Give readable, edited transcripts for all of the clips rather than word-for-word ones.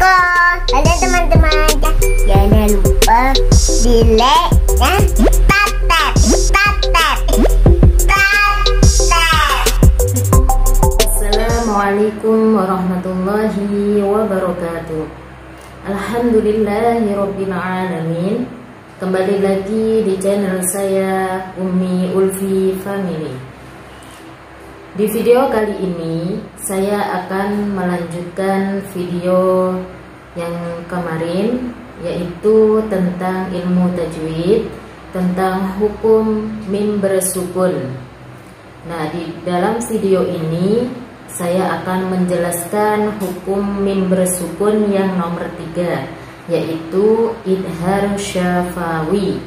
Assalamualaikum. Halo teman-teman, jangan lupa di like dan subscribe. Assalamualaikum warahmatullahi wabarakatuh. Alhamdulillahirabbil alamin. Kembali lagi di channel saya Ummi Ulfi Family. Di video kali ini saya akan melanjutkan video yang kemarin, yaitu tentang ilmu tajwid, tentang hukum mim bersukun. Nah, di dalam video ini saya akan menjelaskan hukum mim bersukun yang nomor 3, yaitu idhar syafawi.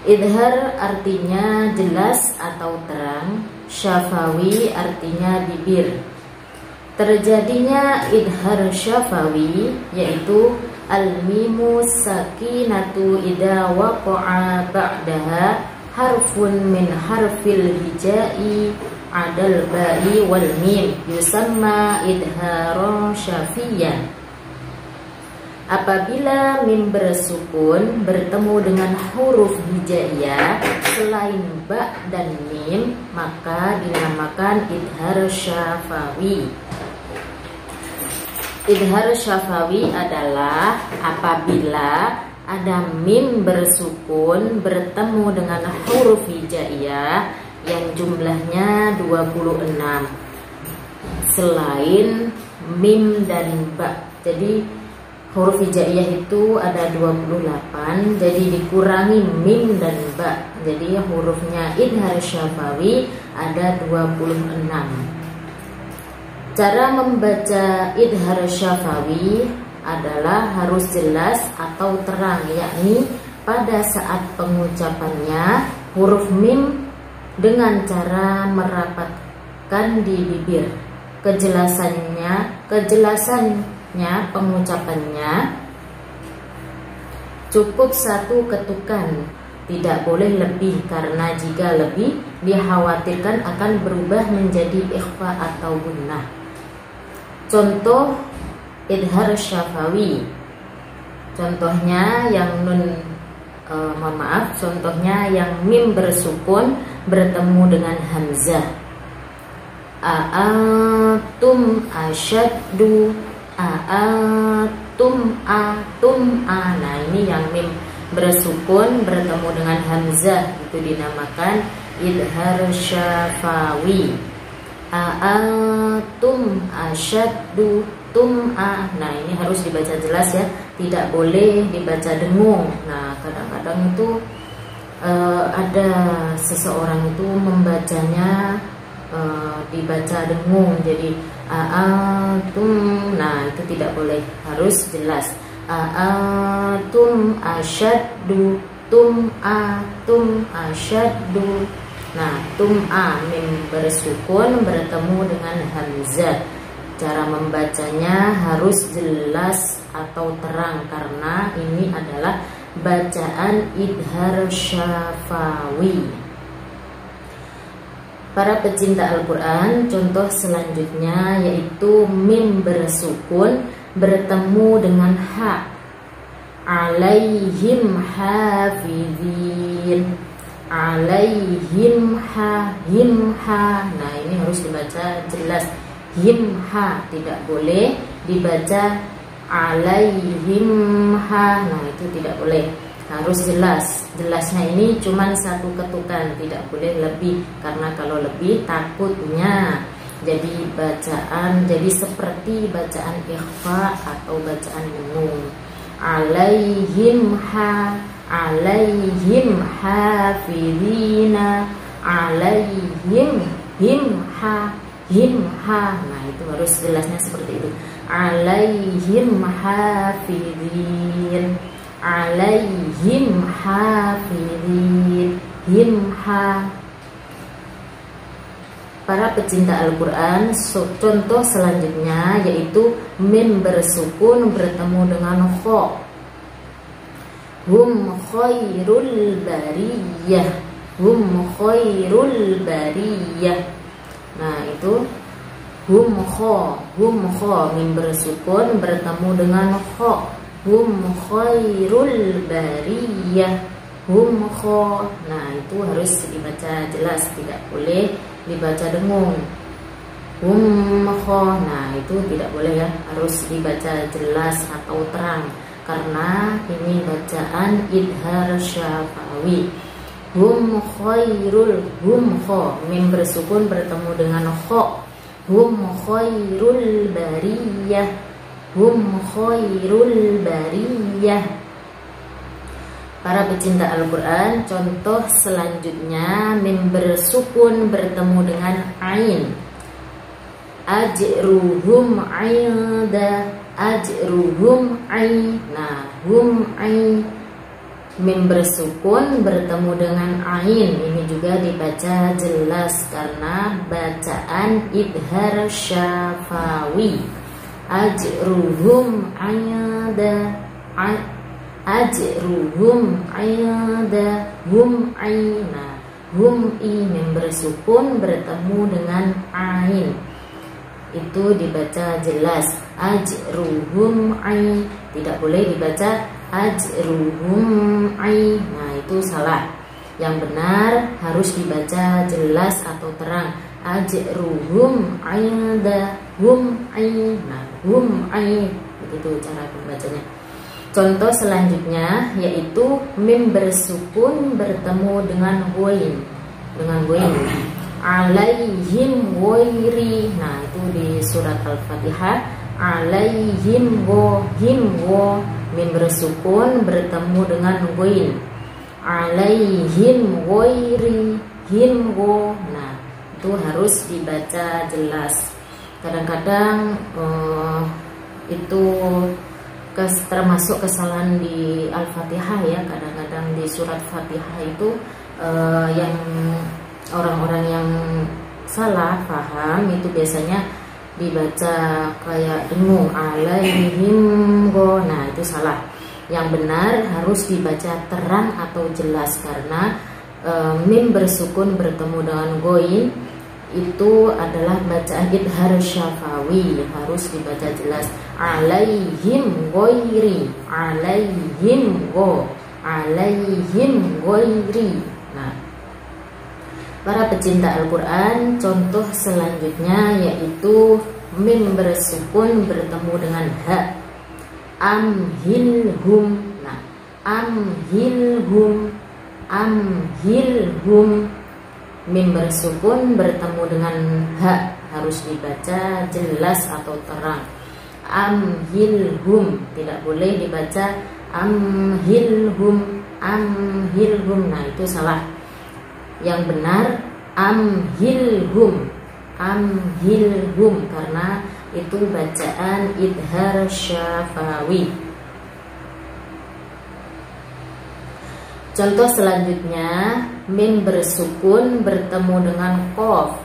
Idhar artinya jelas atau terang, syafawi artinya bibir. Terjadinya idhar syafawi yaitu al-mimu sakinatu idza waqa'a ba'daha harfun min harfil hijai adal ba'i wal mim yusamma idharon syafiyan. Apabila mim bersukun bertemu dengan huruf hijaiyah selain ba dan mim, maka dinamakan idhar syafawi. Idhar syafawi adalah apabila ada mim bersukun bertemu dengan huruf hijaiyah yang jumlahnya 26 selain mim dan ba. Jadi huruf hijaiyah itu ada 28, jadi dikurangi mim dan ba. Jadi hurufnya idhar syafawi ada 26. Cara membaca idhar syafawi adalah harus jelas atau terang, yakni pada saat pengucapannya huruf mim dengan cara merapatkan di bibir. Kejelasannya pengucapannya cukup satu ketukan, tidak boleh lebih, karena jika lebih dikhawatirkan akan berubah menjadi ikhfa atau gunnah. Contoh idhar syafawi, contohnya yang contohnya yang mim bersukun bertemu dengan hamzah. A'atum asyaddu a'atum a. Nah, ini yang mim bersukun bertemu dengan hamzah, itu dinamakan idhar syafawi. A'atum asyaddu tum'a. Nah, ini harus dibaca jelas ya, tidak boleh dibaca dengung. Nah, kadang-kadang itu ada seseorang itu membacanya dibaca dengung, jadi a'atum. Nah, itu tidak boleh, harus jelas. A'atum asyaddu tum'a asyaddu. Nah, tum'a mim bersukun bertemu dengan hamzah. Cara membacanya harus jelas atau terang, karena ini adalah bacaan idhar syafawi. Para pecinta Al-Quran, contoh selanjutnya yaitu mim bersukun bertemu dengan ha. Alaihim hafizin. Alaihim ha, him ha. Nah, ini harus dibaca jelas. Him ha, tidak boleh dibaca alaihim ha. Nah, itu tidak boleh, harus jelas. Jelasnya ini cuma satu ketukan, tidak boleh lebih, karena kalau lebih takutnya jadi seperti bacaan ikhfa atau bacaan dengung. Alaihim ha, alaihim hafidina, alaihim him ha, him ha. Nah, itu harus jelasnya seperti itu. Alaihim hafidin, alaihim hafidin, him ha. Para pecinta Al-Quran, contoh selanjutnya yaitu mim bersukun bertemu dengan kho. Hum khairul bariyah, hum khairul bariyah. Nah, itu hum kho mim bersukun bertemu dengan kho, hum khairul bariyah, hum kho. Nah itu harus dibaca jelas, tidak boleh dibaca dengung. Hum kho, nah itu tidak boleh ya, harus dibaca jelas atau terang karena ini bacaan idhar syafawi. Hum khairul, hum kho mim bersukun bertemu dengan kho, hum khairul bariyah, hum khairul bariyah. Para pecinta Al-Quran, contoh selanjutnya mim bersukun bertemu dengan ain. Ajruhum aida, ajruhum ai. Nah, hum ai mim bersukun bertemu dengan ain. Ini juga dibaca jelas karena bacaan idhar syafawi. Ajruhum aida, ajruhum aida, hum ai. Nah, hum i mim bersukun bertemu dengan ain. Itu dibaca jelas. Ajruhum ai, tidak boleh dibaca ajruhum ai. Nah itu salah. Yang benar harus dibaca jelas atau terang. Ajruhum aida, hum ai. Nah hum ai, begitu cara pembacanya. Contoh selanjutnya yaitu mim bersukun bertemu dengan ghain. Dengan ghain. Alaihim ghairi. Nah itu di surat Al-Fatihah. Alaihim mim bersukun bertemu dengan ghain. Alaihim ghairi, him go. Nah itu harus dibaca jelas. Kadang-kadang itu termasuk kesalahan di Al-Fatihah ya. Kadang-kadang di surat Fatihah itu yang orang-orang yang salah paham itu biasanya dibaca kayak dengung, alaihim go. Nah itu salah. Yang benar harus dibaca terang atau jelas karena mim bersukun bertemu dengan ghain itu adalah bacaan idhar syafawi, harus dibaca jelas. Alaihim ghairi, alaihim go, alaihim ghairi. Nah para pecinta Al-Quran, contoh selanjutnya yaitu mim bersukun bertemu dengan ha. Amhilhum. Nah, amhilhum, amhilhum mim bersukun bertemu dengan ha, harus dibaca jelas atau terang. Amhilhum, tidak boleh dibaca amhilhum, amhilhum. Nah itu salah. Yang benar amhilhum, amhilhum karena itu bacaan idhar syafawi. Contoh selanjutnya mim bersukun bertemu dengan qaf.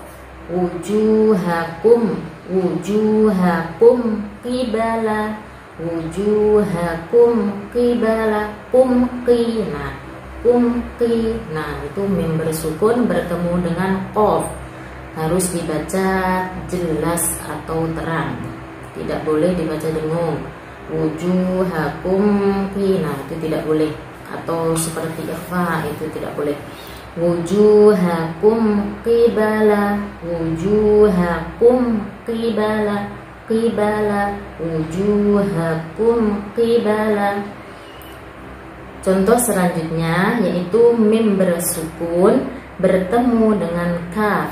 Wujuhakum, wujuhakum qibala, wujuhakum qibala, qumqi. Nah qumqi. Nah itu mim bersukun bertemu dengan qaf, harus dibaca jelas atau terang, tidak boleh dibaca dengung. Wujuhakum qi. Nah itu tidak boleh. Atau seperti ikhfa itu tidak boleh. Wujuhakum qibala, wujuhakum qibala, qibala, wujuhakum qibala. Contoh selanjutnya yaitu mim bersukun bertemu dengan kaf.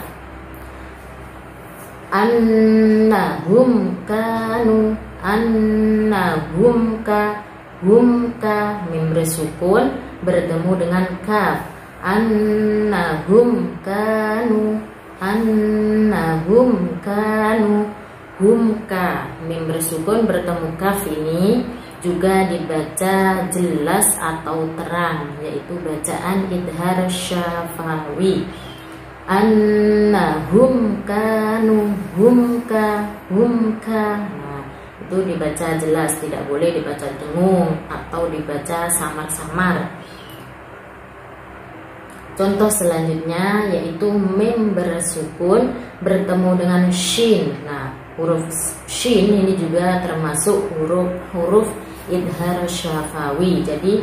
Annahum kanu, annahum ka, humka mim bersukun bertemu dengan kaf. Annahum kanu, annahum kanu, humka mim bersukun bertemu kaf ini juga dibaca jelas atau terang, yaitu bacaan idhar syafawi. Annahum kanu, humka, humka. Nah, itu dibaca jelas, tidak boleh dibaca dengung atau dibaca samar-samar. Contoh selanjutnya yaitu mim bersukun bertemu dengan shin. Nah, huruf shin ini juga termasuk huruf idhar syafawi. Jadi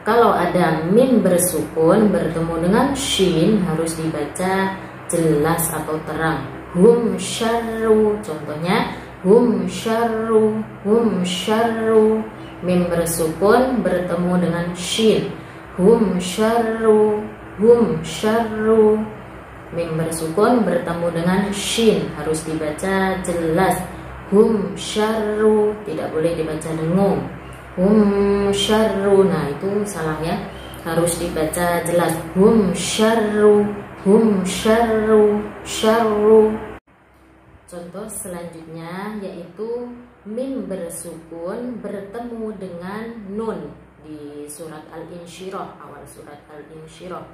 kalau ada mim bersukun bertemu dengan shin harus dibaca jelas atau terang. Hum syarru, contohnya hum syarru, hum syarru. Mim bersukun bertemu dengan shin. Hum syarru, hum syarru. Mim bersukun bertemu dengan shin harus dibaca jelas. Hum syarru, tidak boleh dibaca dengung. Hum syarru, nah itu salah ya, harus dibaca jelas. Hum syarru, hum syarru, syarru. Contoh selanjutnya yaitu mim bersukun bertemu dengan nun di surat Al-Insyirah, awal surat Al-Insyirah.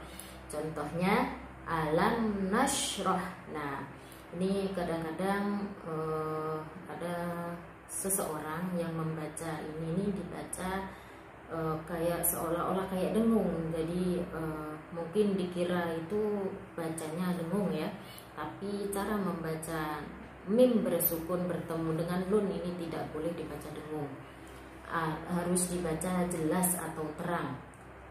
Contohnya alam nashrah. Nah, ini kadang-kadang ada seseorang yang membaca ini dibaca kayak seolah-olah kayak dengung. Jadi mungkin dikira itu bacanya dengung ya, tapi cara membaca mim bersukun bertemu dengan nun ini tidak boleh dibaca dengung, harus dibaca jelas atau terang.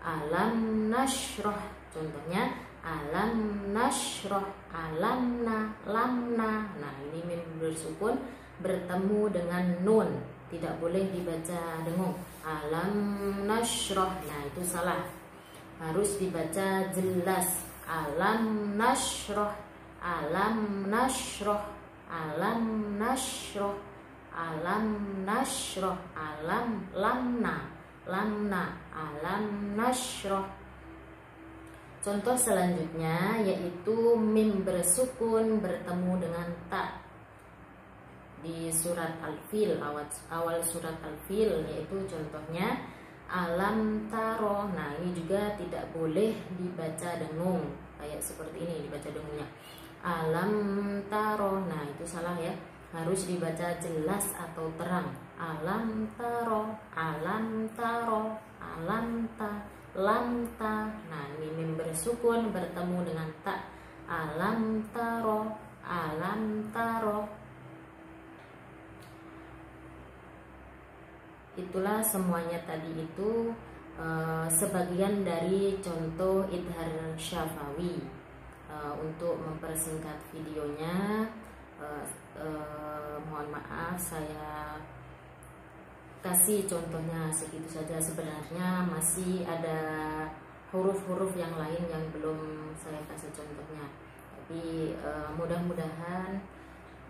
Alam nashrah, contohnya alam nashrah, alamna, lamna. Nah, ini mim bersukun bertemu dengan nun, tidak boleh dibaca dengung. Alam nashrah, nah itu salah, harus dibaca jelas. Alam nashrah, alam nashrah, alam nashrah, alam nashrah, alam, lamna, lamna, alam nashrah. Contoh selanjutnya yaitu mim bersukun bertemu dengan ta di surat Al-Fil, awal surat Al-Fil, yaitu contohnya alam taro. Nah, ini juga tidak boleh dibaca dengung, kayak seperti ini dibaca dengungnya. Alam taro, nah itu salah ya, harus dibaca jelas atau terang. Alam taro, alam taro, alam ta, lam ta. Nah, ini mim bersukun bertemu dengan ta. Alam taro, alam taro. Itulah semuanya tadi itu sebagian dari contoh idhar syafawi. Untuk mempersingkat videonya, mohon maaf saya kasih contohnya segitu saja. Sebenarnya masih ada huruf-huruf yang lain yang belum saya kasih contohnya, tapi mudah-mudahan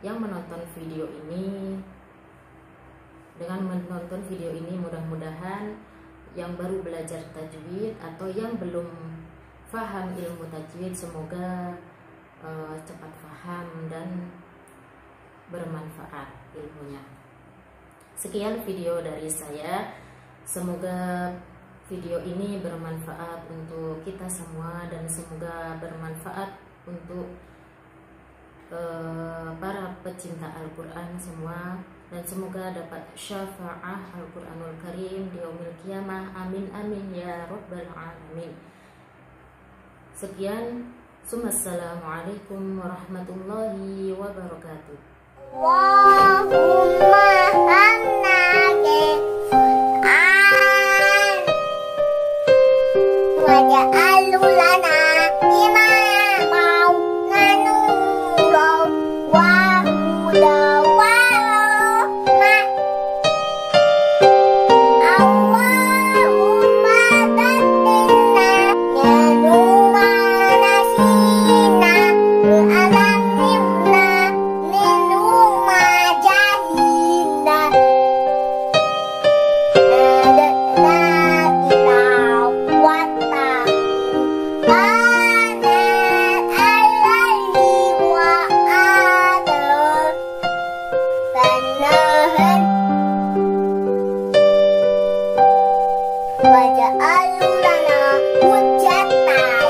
yang menonton video ini, dengan menonton video ini mudah-mudahan yang baru belajar tajwid atau yang belum paham ilmu tajwid semoga cepat paham dan bermanfaat ilmunya. Sekian video dari saya, semoga video ini bermanfaat untuk kita semua dan semoga bermanfaat untuk para pecinta Al-Quran semua, dan semoga dapat syafaah Al-Quranul Karim di yaumil qiyamah. Amin amin ya rabbal alamin. Sekian, assalamualaikum warahmatullahi wabarakatuh. Wahumma hanake an waja'alulana imamau nanuro wahuda warahma. Allahumma batinna yanuma nasina alamimna minuma jahina waja'alulana hujjatan.